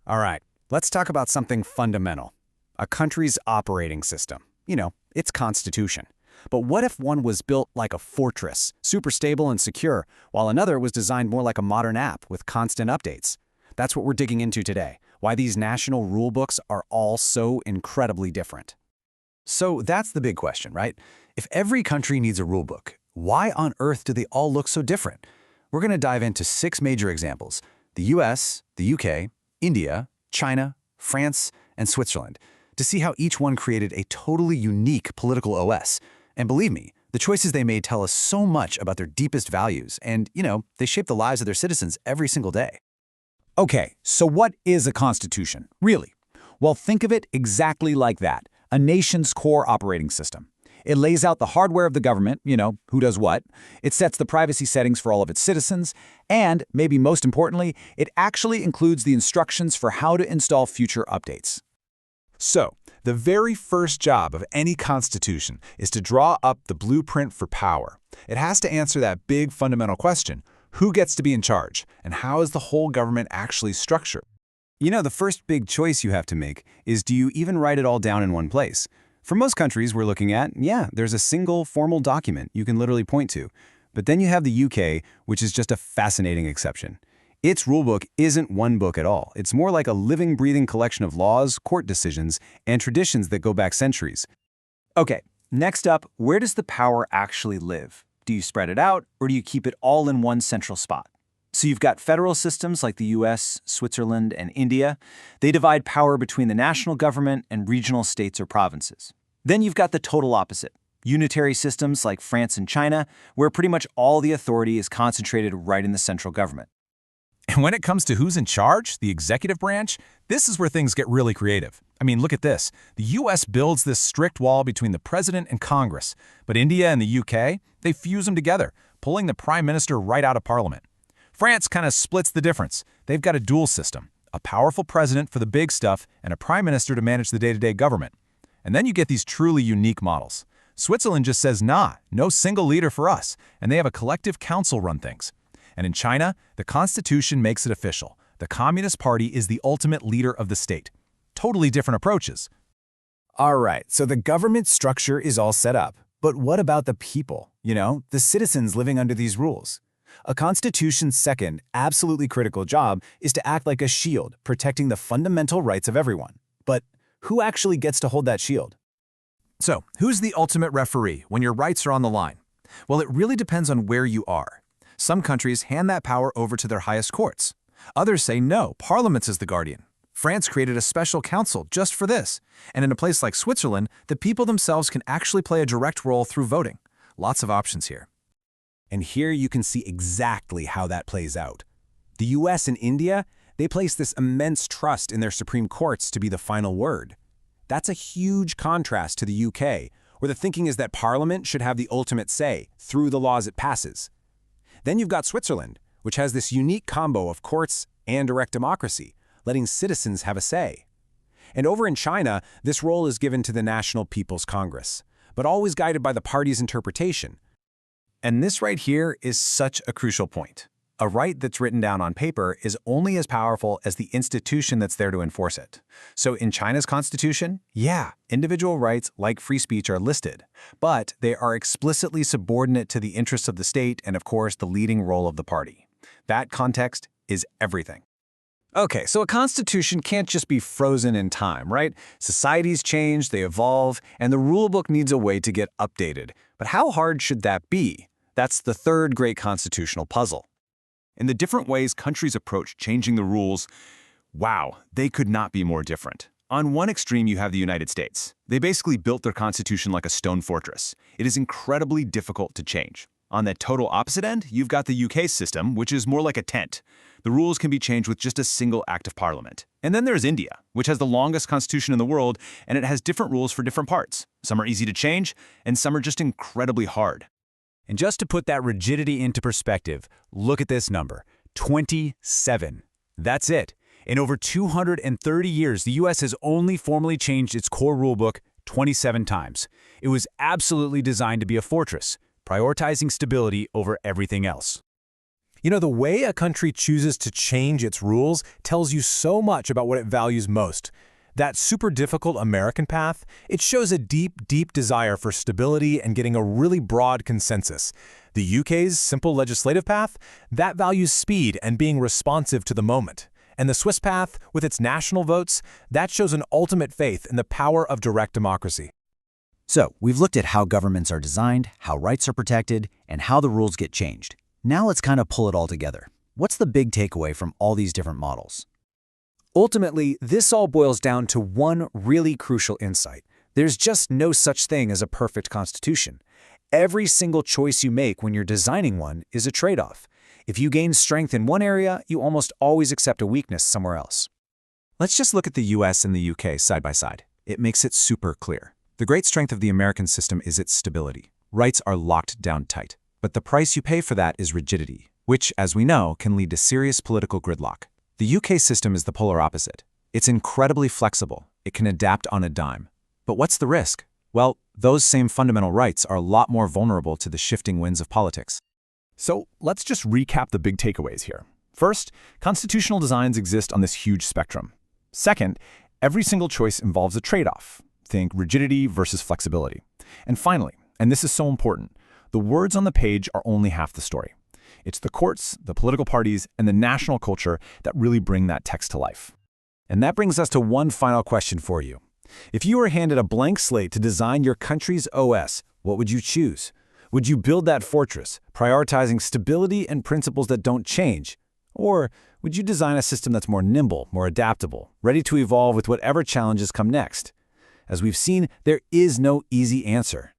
All right, let's talk about something fundamental. A country's operating system. Its constitution. But what if one was built like a fortress, super stable and secure, while another was designed more like a modern app with constant updates? That's what we're digging into today, why these national rule books are all so incredibly different. So that's the big question, right? If every country needs a rule book, why on earth do they all look so different? We're going to dive into 6 major examples: the US, the UK, India, China, France, and Switzerland, to see how each one created a totally unique political OS. And believe me, the choices they made tell us so much about their deepest values, and, they shape the lives of their citizens every single day. Okay, so what is a constitution, really? Well, think of it exactly like that, a nation's core operating system. It lays out the hardware of the government, who does what. It sets the privacy settings for all of its citizens, and, maybe most importantly, it actually includes the instructions for how to install future updates. So, the very first job of any constitution is to draw up the blueprint for power. It has to answer that big fundamental question: who gets to be in charge, and how is the whole government actually structured? The first big choice you have to make is, do you even write it all down in one place? For most countries we're looking at, there's a single formal document you can literally point to. But then you have the UK, which is just a fascinating exception. Its rulebook isn't one book at all. It's more like a living, breathing collection of laws, court decisions, and traditions that go back centuries. Okay, next up, where does the power actually live? Do you spread it out, or do you keep it all in one central spot? So you've got federal systems like the US, Switzerland, and India. They divide power between the national government and regional states or provinces. Then you've got the total opposite: unitary systems like France and China, where pretty much all the authority is concentrated right in the central government. And when it comes to who's in charge, the executive branch, this is where things get really creative. I mean, look at this. The US builds this strict wall between the president and Congress, but India and the UK, they fuse them together, pulling the prime minister right out of parliament. France kind of splits the difference. They've got a dual system: a powerful president for the big stuff and a prime minister to manage the day-to-day government. And then you get these truly unique models. Switzerland just says, nah, no single leader for us, and they have a collective council run things. And in China, the constitution makes it official. The Communist Party is the ultimate leader of the state. Totally different approaches. All right, so the government structure is all set up. But what about the people? The citizens living under these rules? A constitution's second, absolutely critical job is to act like a shield, protecting the fundamental rights of everyone. But who actually gets to hold that shield? So, who's the ultimate referee when your rights are on the line? Well, it really depends on where you are. Some countries hand that power over to their highest courts. Others say no, Parliament is the guardian. France created a special council just for this. And in a place like Switzerland, the people themselves can actually play a direct role through voting. Lots of options here. And here you can see exactly how that plays out. The US and India, they place this immense trust in their Supreme Courts to be the final word. That's a huge contrast to the UK, where the thinking is that Parliament should have the ultimate say through the laws it passes. Then you've got Switzerland, which has this unique combo of courts and direct democracy, letting citizens have a say. And over in China, this role is given to the National People's Congress, but always guided by the party's interpretation. And this right here is such a crucial point. A right that's written down on paper is only as powerful as the institution that's there to enforce it. So in China's constitution, individual rights like free speech are listed, but they are explicitly subordinate to the interests of the state and, of course, the leading role of the party. That context is everything. Okay, so a constitution can't just be frozen in time, right? Societies change, they evolve, and the rulebook needs a way to get updated. But how hard should that be? That's the third great constitutional puzzle. In the different ways countries approach changing the rules, wow, they could not be more different. On one extreme, you have the United States. They basically built their constitution like a stone fortress. It is incredibly difficult to change. On the total opposite end, you've got the UK system, which is more like a tent. The rules can be changed with just a single act of parliament. And then there's India, which has the longest constitution in the world, and it has different rules for different parts. Some are easy to change, and some are just incredibly hard. And just to put that rigidity into perspective, look at this number: 27. That's it. In over 230 years, the US has only formally changed its core rulebook 27 times. It was absolutely designed to be a fortress, prioritizing stability over everything else. You know, the way a country chooses to change its rules tells you so much about what it values most. That super difficult American path, it shows a deep, deep desire for stability and getting a really broad consensus. The UK's simple legislative path, that values speed and being responsive to the moment. And the Swiss path, with its national votes, that shows an ultimate faith in the power of direct democracy. So, we've looked at how governments are designed, how rights are protected, and how the rules get changed. Now let's kind of pull it all together. What's the big takeaway from all these different models? Ultimately, this all boils down to one really crucial insight. There's just no such thing as a perfect constitution. Every single choice you make when you're designing one is a trade-off. If you gain strength in one area, you almost always accept a weakness somewhere else. Let's just look at the US and the UK side by side. It makes it super clear. The great strength of the American system is its stability. Rights are locked down tight. But the price you pay for that is rigidity, which, as we know, can lead to serious political gridlock. The UK system is the polar opposite. It's incredibly flexible. It can adapt on a dime. But what's the risk? Well, those same fundamental rights are a lot more vulnerable to the shifting winds of politics. So let's just recap the big takeaways here. First, constitutional designs exist on this huge spectrum. Second, every single choice involves a trade-off. Think rigidity versus flexibility. And finally, and this is so important, the words on the page are only half the story. It's the courts, the political parties, and the national culture that really bring that text to life. And that brings us to one final question for you. If you were handed a blank slate to design your country's OS, what would you choose? Would you build that fortress, prioritizing stability and principles that don't change? Or would you design a system that's more nimble, more adaptable, ready to evolve with whatever challenges come next? As we've seen, there is no easy answer.